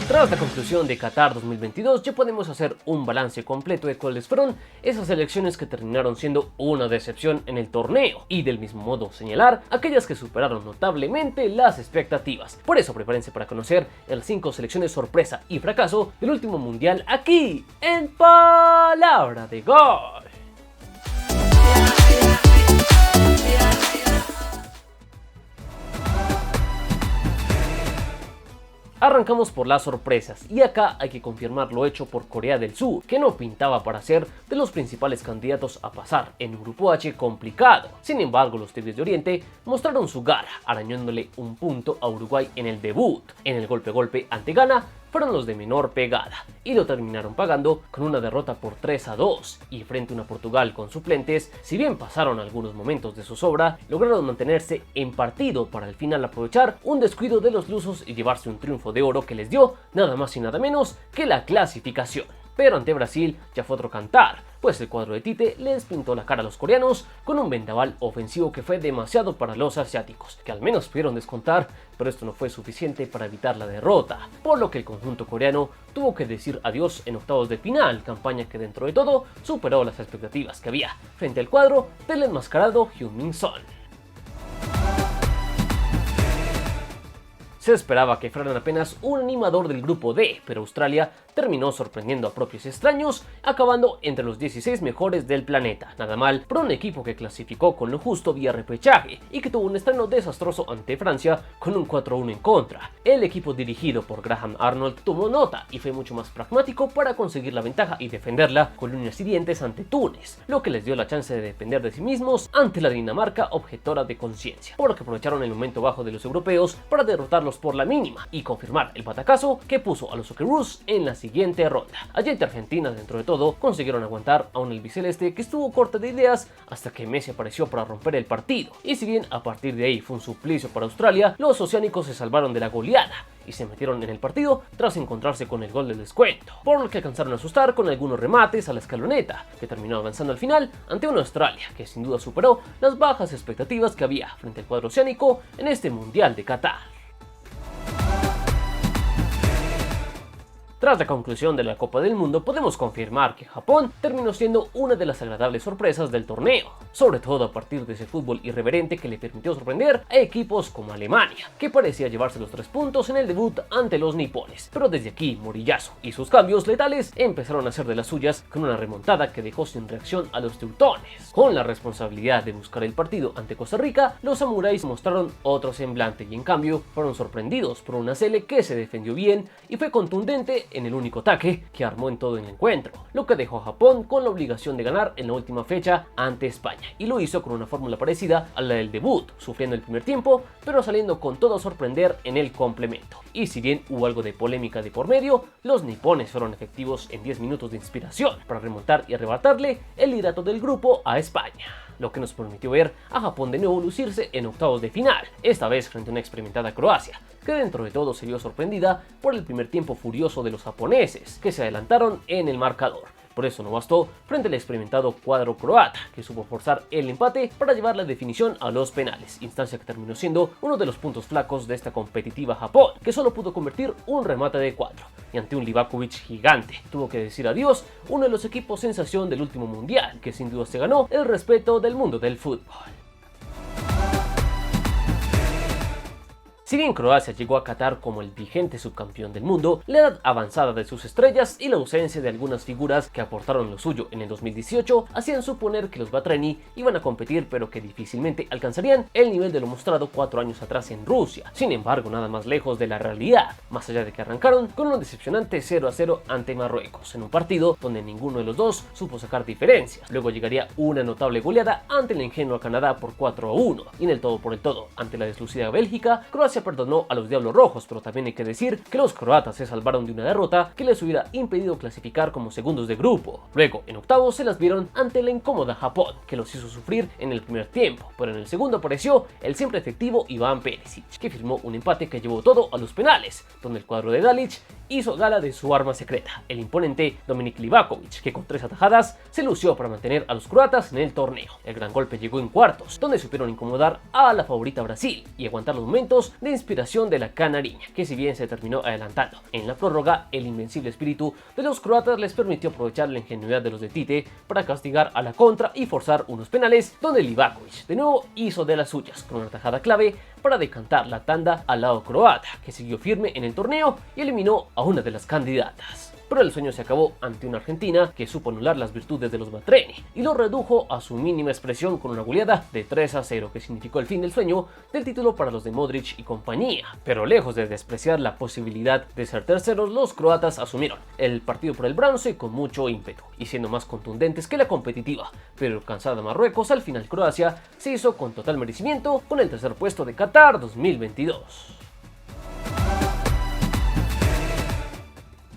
Tras la conclusión de Qatar 2022 ya podemos hacer un balance completo de cuáles fueron esas selecciones que terminaron siendo una decepción en el torneo y del mismo modo señalar aquellas que superaron notablemente las expectativas. Por eso prepárense para conocer las 5 selecciones sorpresa y fracaso del último mundial aquí en Palabra de Gol. Arrancamos por las sorpresas y acá hay que confirmar lo hecho por Corea del Sur, que no pintaba para ser de los principales candidatos a pasar en un grupo H complicado. Sin embargo, los Tigres de Oriente mostraron su garra, arañándole un punto a Uruguay en el debut. En el golpe ante Ghana fueron los de menor pegada y lo terminaron pagando con una derrota por 3-2 y frente a una Portugal con suplentes, si bien pasaron algunos momentos de zozobra, lograron mantenerse en partido para al final aprovechar un descuido de los lusos y llevarse un triunfo de oro que les dio nada más y nada menos que la clasificación. Pero ante Brasil ya fue otro cantar, pues el cuadro de Tite les pintó la cara a los coreanos con un vendaval ofensivo que fue demasiado para los asiáticos, que al menos pudieron descontar, pero esto no fue suficiente para evitar la derrota, por lo que el conjunto coreano tuvo que decir adiós en octavos de final, campaña que dentro de todo superó las expectativas que había frente al cuadro del enmascarado Heung-min Son. Se esperaba que fueran apenas un animador del grupo D, pero Australia terminó sorprendiendo a propios extraños, acabando entre los 16 mejores del planeta. Nada mal para un equipo que clasificó con lo justo vía repechaje y que tuvo un estreno desastroso ante Francia con un 4-1 en contra. El equipo dirigido por Graham Arnold tomó nota y fue mucho más pragmático para conseguir la ventaja y defenderla con uñas y dientes ante Túnez, lo que les dio la chance de depender de sí mismos ante la Dinamarca objetora de conciencia, por lo que aprovecharon el momento bajo de los europeos para derrotarlos por la mínima y confirmar el batacazo que puso a los Socceroos en la siguiente ronda. Allí ante Argentina, dentro de todo, consiguieron aguantar a un albiceleste que estuvo corta de ideas hasta que Messi apareció para romper el partido. Y si bien a partir de ahí fue un suplicio para Australia, los oceánicos se salvaron de la goleada y se metieron en el partido tras encontrarse con el gol del descuento, por lo que alcanzaron a asustar con algunos remates a la escaloneta, que terminó avanzando al final ante una Australia que sin duda superó las bajas expectativas que había frente al cuadro oceánico en este Mundial de Qatar. Tras la conclusión de la Copa del Mundo, podemos confirmar que Japón terminó siendo una de las agradables sorpresas del torneo, sobre todo a partir de ese fútbol irreverente que le permitió sorprender a equipos como Alemania, que parecía llevarse los 3 puntos en el debut ante los nipones. Pero desde aquí, Moriyasu y sus cambios letales empezaron a hacer de las suyas con una remontada que dejó sin reacción a los teutones. Con la responsabilidad de buscar el partido ante Costa Rica, los samuráis mostraron otro semblante y en cambio fueron sorprendidos por una Sele que se defendió bien y fue contundente en el único ataque que armó en todo el encuentro, lo que dejó a Japón con la obligación de ganar en la última fecha ante España, y lo hizo con una fórmula parecida a la del debut, sufriendo el primer tiempo, pero saliendo con todo a sorprender en el complemento. Y si bien hubo algo de polémica de por medio, los nipones fueron efectivos en 10 minutos de inspiración para remontar y arrebatarle el liderato del grupo a España, lo que nos permitió ver a Japón de nuevo lucirse en octavos de final, esta vez frente a una experimentada Croacia, que dentro de todo se vio sorprendida por el primer tiempo furioso de los japoneses, que se adelantaron en el marcador. Por eso no bastó frente al experimentado cuadro croata, que supo forzar el empate para llevar la definición a los penales, instancia que terminó siendo uno de los puntos flacos de esta competitiva Japón, que solo pudo convertir un remate de 4, y ante un Livakovic gigante tuvo que decir adiós uno de los equipos sensación del último mundial, que sin duda se ganó el respeto del mundo del fútbol. Si bien Croacia llegó a Qatar como el vigente subcampeón del mundo, la edad avanzada de sus estrellas y la ausencia de algunas figuras que aportaron lo suyo en el 2018 hacían suponer que los Batreni iban a competir, pero que difícilmente alcanzarían el nivel de lo mostrado 4 años atrás en Rusia. Sin embargo, nada más lejos de la realidad, más allá de que arrancaron con un decepcionante 0-0 ante Marruecos, en un partido donde ninguno de los dos supo sacar diferencias. Luego llegaría una notable goleada ante el ingenuo Canadá por 4-1, y en el todo por el todo ante la deslucida Bélgica, Croacia perdonó a los Diablos Rojos, pero también hay que decir que los croatas se salvaron de una derrota que les hubiera impedido clasificar como segundos de grupo. Luego, en octavos se las vieron ante la incómoda Japón, que los hizo sufrir en el primer tiempo, pero en el segundo apareció el siempre efectivo Iván Perisic, que firmó un empate que llevó todo a los penales, donde el cuadro de Dalic hizo gala de su arma secreta, el imponente Dominik Livakovic, que con 3 atajadas se lució para mantener a los croatas en el torneo. El gran golpe llegó en cuartos, donde supieron incomodar a la favorita Brasil y aguantar los momentos de inspiración de la canariña, que si bien se terminó adelantando en la prórroga, el invencible espíritu de los croatas les permitió aprovechar la ingenuidad de los de Tite para castigar a la contra y forzar unos penales donde Livakovic de nuevo hizo de las suyas con una tajada clave para decantar la tanda al lado croata, que siguió firme en el torneo y eliminó a una de las candidatas. Pero el sueño se acabó ante una Argentina que supo anular las virtudes de los Matreni y lo redujo a su mínima expresión con una goleada de 3-0, que significó el fin del sueño del título para los de Modric y compañía. Pero lejos de despreciar la posibilidad de ser terceros, los croatas asumieron el partido por el bronce con mucho ímpetu y siendo más contundentes que la competitiva, pero cansada Marruecos, al final Croacia se hizo con total merecimiento con el tercer puesto de Qatar 2022.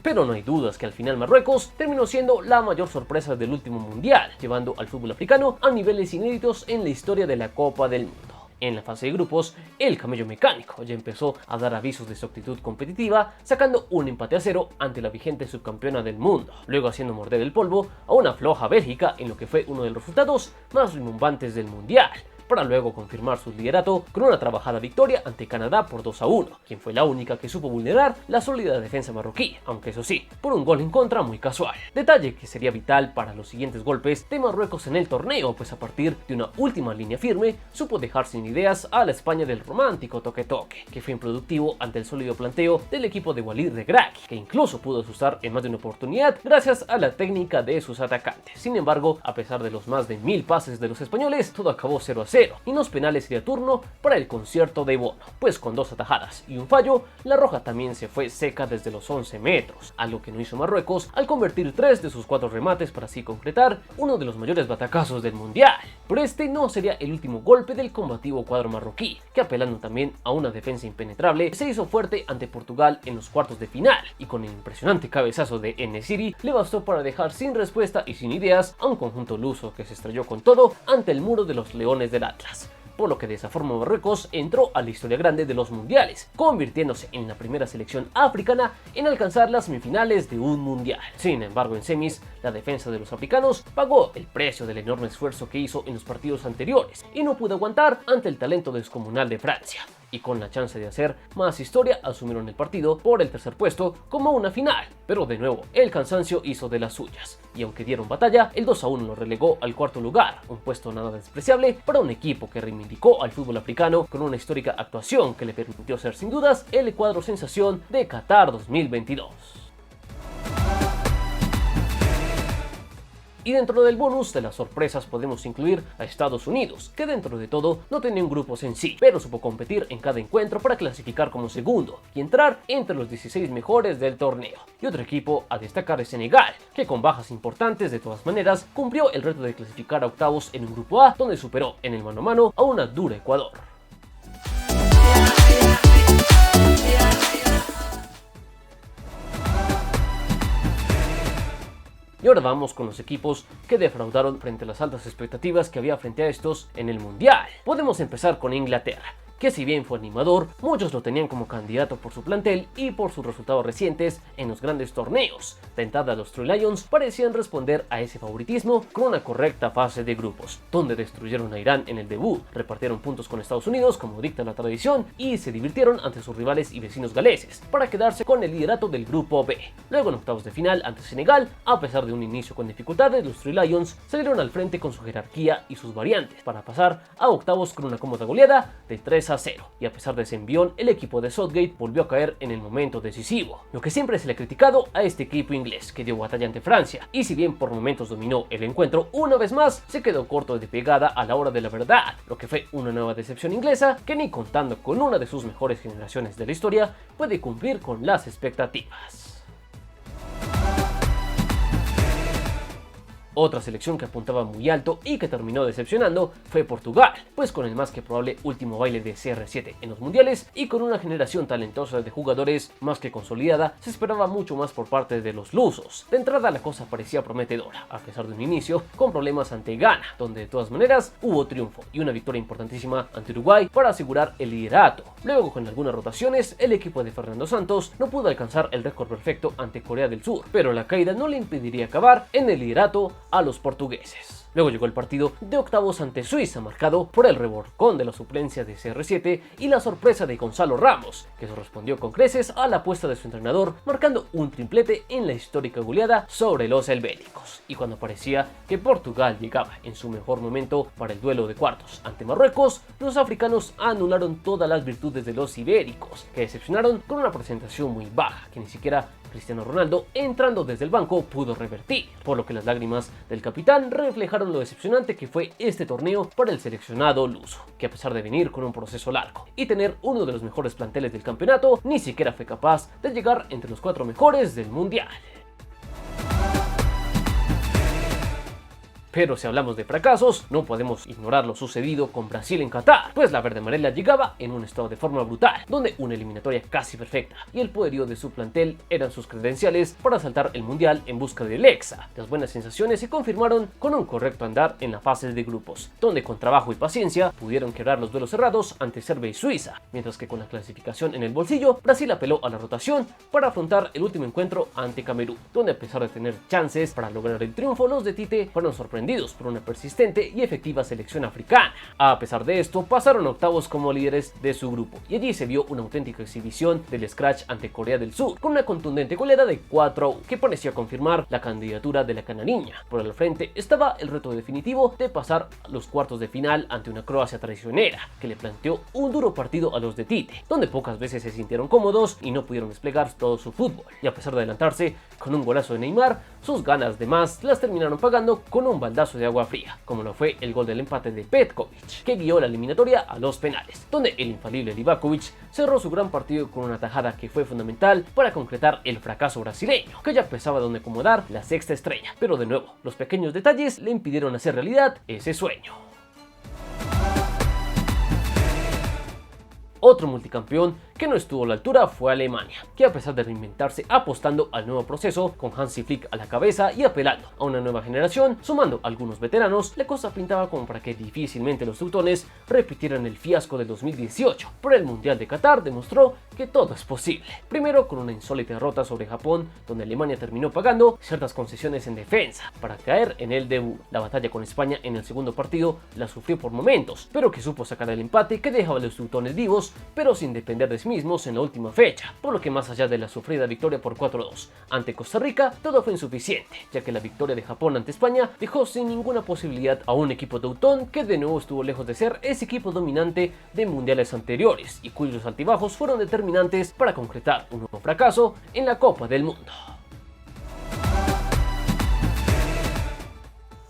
Pero no hay dudas que al final Marruecos terminó siendo la mayor sorpresa del último mundial, llevando al fútbol africano a niveles inéditos en la historia de la Copa del Mundo. En la fase de grupos, el camello mecánico ya empezó a dar avisos de su actitud competitiva, sacando un empate a 0 ante la vigente subcampeona del mundo, luego haciendo morder el polvo a una floja Bélgica en lo que fue uno de los resultados más rimbombantes del mundial, para luego confirmar su liderato con una trabajada victoria ante Canadá por 2-1, quien fue la única que supo vulnerar la sólida defensa marroquí, aunque eso sí, por un gol en contra muy casual. Detalle que sería vital para los siguientes golpes de Marruecos en el torneo, pues a partir de una última línea firme, supo dejar sin ideas a la España del romántico toque-toque, que fue improductivo ante el sólido planteo del equipo de Walid Regragui, que incluso pudo asustar en más de una oportunidad gracias a la técnica de sus atacantes. Sin embargo, a pesar de los más de 1000 pases de los españoles, todo acabó 0-0. Y los penales sería turno para el concierto de Bono, pues con 2 atajadas y un fallo, la roja también se fue seca desde los 11 metros, algo que no hizo Marruecos al convertir 3 de sus 4 remates para así concretar uno de los mayores batacazos del mundial. Pero este no sería el último golpe del combativo cuadro marroquí, que apelando también a una defensa impenetrable, se hizo fuerte ante Portugal en los cuartos de final, y con el impresionante cabezazo de En-Nesyri le bastó para dejar sin respuesta y sin ideas a un conjunto luso que se estrelló con todo ante el muro de los Leones del Atlas, por lo que de esa forma Marruecos entró a la historia grande de los mundiales, convirtiéndose en la primera selección africana en alcanzar las semifinales de un mundial. Sin embargo, en semis, la defensa de los africanos pagó el precio del enorme esfuerzo que hizo en los partidos anteriores y no pudo aguantar ante el talento descomunal de Francia, y con la chance de hacer más historia asumieron el partido por el tercer puesto como una final. Pero de nuevo, el cansancio hizo de las suyas, y aunque dieron batalla, el 2-1 lo relegó al cuarto lugar, un puesto nada despreciable para un equipo que reivindicó al fútbol africano con una histórica actuación que le permitió ser sin dudas el cuadro sensación de Qatar 2022. Y dentro del bonus de las sorpresas podemos incluir a Estados Unidos, que dentro de todo no tenía un grupo en sí, pero supo competir en cada encuentro para clasificar como segundo y entrar entre los 16 mejores del torneo. Y otro equipo a destacar es Senegal, que con bajas importantes de todas maneras cumplió el reto de clasificar a octavos en un grupo A, donde superó en el mano a mano a una dura Ecuador. Y ahora vamos con los equipos que defraudaron frente a las altas expectativas que había frente a estos en el Mundial. Podemos empezar con Inglaterra, que si bien fue animador, muchos lo tenían como candidato por su plantel y por sus resultados recientes en los grandes torneos. De entrada, los Three Lions parecían responder a ese favoritismo con una correcta fase de grupos, donde destruyeron a Irán en el debut, repartieron puntos con Estados Unidos como dicta la tradición y se divirtieron ante sus rivales y vecinos galeses para quedarse con el liderato del grupo B. Luego en octavos de final ante Senegal, a pesar de un inicio con dificultades, los Three Lions salieron al frente con su jerarquía y sus variantes para pasar a octavos con una cómoda goleada de 3-0, y a pesar de ese envión, el equipo de Southgate volvió a caer en el momento decisivo, lo que siempre se le ha criticado a este equipo inglés, que dio batalla ante Francia, y si bien por momentos dominó el encuentro, una vez más se quedó corto de pegada a la hora de la verdad, lo que fue una nueva decepción inglesa que ni contando con una de sus mejores generaciones de la historia puede cumplir con las expectativas. Otra selección que apuntaba muy alto y que terminó decepcionando fue Portugal, pues con el más que probable último baile de CR7 en los mundiales y con una generación talentosa de jugadores más que consolidada, se esperaba mucho más por parte de los lusos. De entrada la cosa parecía prometedora, a pesar de un inicio con problemas ante Ghana, donde de todas maneras hubo triunfo y una victoria importantísima ante Uruguay para asegurar el liderato. Luego, con algunas rotaciones, el equipo de Fernando Santos no pudo alcanzar el récord perfecto ante Corea del Sur, pero la caída no le impediría acabar en el liderato a los portugueses. Luego llegó el partido de octavos ante Suiza, marcado por el revolcón de la suplencia de CR7 y la sorpresa de Gonzalo Ramos, que se respondió con creces a la apuesta de su entrenador, marcando un triplete en la histórica goleada sobre los helvéticos. Y cuando parecía que Portugal llegaba en su mejor momento para el duelo de cuartos ante Marruecos, los africanos anularon todas las virtudes de los ibéricos, que decepcionaron con una presentación muy baja, que ni siquiera Cristiano Ronaldo, entrando desde el banco, pudo revertir, por lo que las lágrimas del capitán reflejaron lo decepcionante que fue este torneo para el seleccionado luso, que a pesar de venir con un proceso largo y tener uno de los mejores planteles del campeonato, ni siquiera fue capaz de llegar entre los 4 mejores del mundial. Pero si hablamos de fracasos, no podemos ignorar lo sucedido con Brasil en Qatar, pues la verde amarela llegaba en un estado de forma brutal, donde una eliminatoria casi perfecta y el poderío de su plantel eran sus credenciales para saltar el mundial en busca del Hexa. Las buenas sensaciones se confirmaron con un correcto andar en la fase de grupos, donde con trabajo y paciencia pudieron quebrar los duelos cerrados ante Serbia y Suiza, mientras que con la clasificación en el bolsillo, Brasil apeló a la rotación para afrontar el último encuentro ante Camerún, donde a pesar de tener chances para lograr el triunfo, los de Tite fueron sorprendidos por una persistente y efectiva selección africana. A pesar de esto, pasaron a octavos como líderes de su grupo, y allí se vio una auténtica exhibición del Scratch ante Corea del Sur, con una contundente goleada de 4-1, que parecía confirmar la candidatura de la canariña. Por el frente estaba el reto definitivo de pasar a los cuartos de final ante una Croacia traicionera, que le planteó un duro partido a los de Tite, donde pocas veces se sintieron cómodos y no pudieron desplegar todo su fútbol, y a pesar de adelantarse con un golazo de Neymar, sus ganas de más las terminaron pagando con un baldazo de agua fría, como lo fue el gol del empate de Petkovic, que guió la eliminatoria a los penales, donde el infalible Livakovic cerró su gran partido con una tajada que fue fundamental para concretar el fracaso brasileño, que ya pensaba dónde acomodar la sexta estrella, pero de nuevo, los pequeños detalles le impidieron hacer realidad ese sueño. Otro multicampeón que no estuvo a la altura fue Alemania, que a pesar de reinventarse apostando al nuevo proceso, con Hansi Flick a la cabeza y apelando a una nueva generación, sumando a algunos veteranos, la cosa pintaba como para que difícilmente los teutones repitieran el fiasco del 2018, pero el Mundial de Qatar demostró que todo es posible. Primero con una insólita derrota sobre Japón, donde Alemania terminó pagando ciertas concesiones en defensa para caer en el debut. La batalla con España en el segundo partido la sufrió por momentos, pero que supo sacar el empate que dejaba a los teutones vivos, pero sin depender de sí mismos en la última fecha, por lo que más allá de la sufrida victoria por 4-2 ante Costa Rica, todo fue insuficiente, ya que la victoria de Japón ante España dejó sin ninguna posibilidad a un equipo teutón que de nuevo estuvo lejos de ser ese equipo dominante de mundiales anteriores y cuyos altibajos fueron determinantes para concretar un nuevo fracaso en la Copa del Mundo.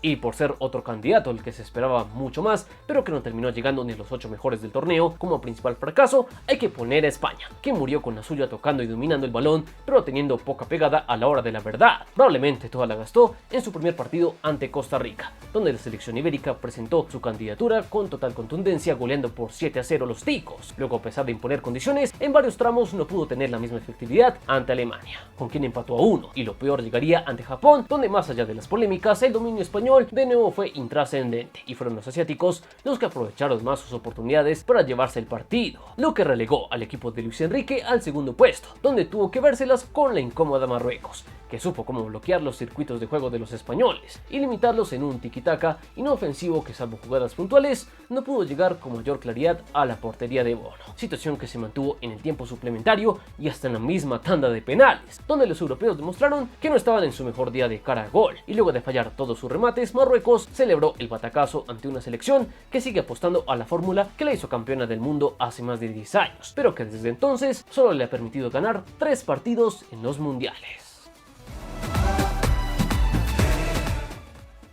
Y por ser otro candidato al que se esperaba mucho más, pero que no terminó llegando ni a los 8 mejores del torneo, como principal fracaso, hay que poner a España, que murió con la suya tocando y dominando el balón, pero teniendo poca pegada a la hora de la verdad. Probablemente toda la gastó en su primer partido ante Costa Rica, donde la selección ibérica presentó su candidatura con total contundencia, goleando por 7-0 los ticos. Luego, a pesar de imponer condiciones, en varios tramos no pudo tener la misma efectividad ante Alemania, con quien empató a 1, y lo peor llegaría ante Japón, donde más allá de las polémicas, el dominio español de nuevo fue intrascendente y fueron los asiáticos los que aprovecharon más sus oportunidades para llevarse el partido, lo que relegó al equipo de Luis Enrique al segundo puesto, donde tuvo que vérselas con la incómoda Marruecos, que supo cómo bloquear los circuitos de juego de los españoles y limitarlos en un tiki-taka inofensivo que, salvo jugadas puntuales, no pudo llegar con mayor claridad a la portería de Bono, situación que se mantuvo en el tiempo suplementario y hasta en la misma tanda de penales, donde los europeos demostraron que no estaban en su mejor día de cara a gol, y luego de fallar todos sus remates, Marruecos celebró el batacazo ante una selección que sigue apostando a la fórmula que la hizo campeona del mundo hace más de 10 años, pero que desde entonces solo le ha permitido ganar 3 partidos en los mundiales.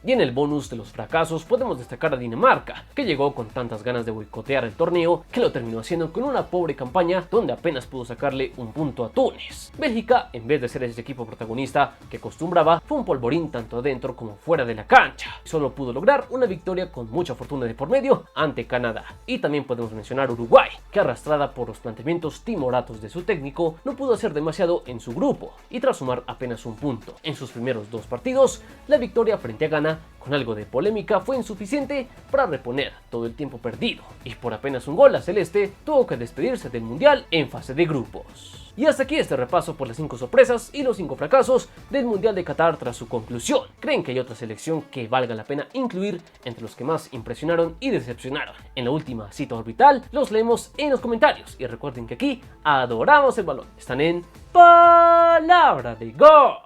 Y en el bonus de los fracasos podemos destacar a Dinamarca, que llegó con tantas ganas de boicotear el torneo que lo terminó haciendo con una pobre campaña donde apenas pudo sacarle un punto a Túnez. Bélgica, en vez de ser ese equipo protagonista que acostumbraba, fue un polvorín tanto adentro como fuera de la cancha. Solo pudo lograr una victoria con mucha fortuna de por medio ante Canadá. Y también podemos mencionar Uruguay, que arrastrada por los planteamientos timoratos de su técnico, no pudo hacer demasiado en su grupo, y tras sumar apenas un punto en sus primeros 2 partidos, la victoria frente a Ghana Alemania, con algo de polémica, fue insuficiente para reponer todo el tiempo perdido, y por apenas un gol la celeste tuvo que despedirse del mundial en fase de grupos. Y hasta aquí este repaso por las 5 sorpresas y los 5 fracasos del Mundial de Qatar tras su conclusión. ¿Creen que hay otra selección que valga la pena incluir entre los que más impresionaron y decepcionaron en la última cita orbital? Los leemos en los comentarios y recuerden que aquí adoramos el balón. Están en Palabra de Gol.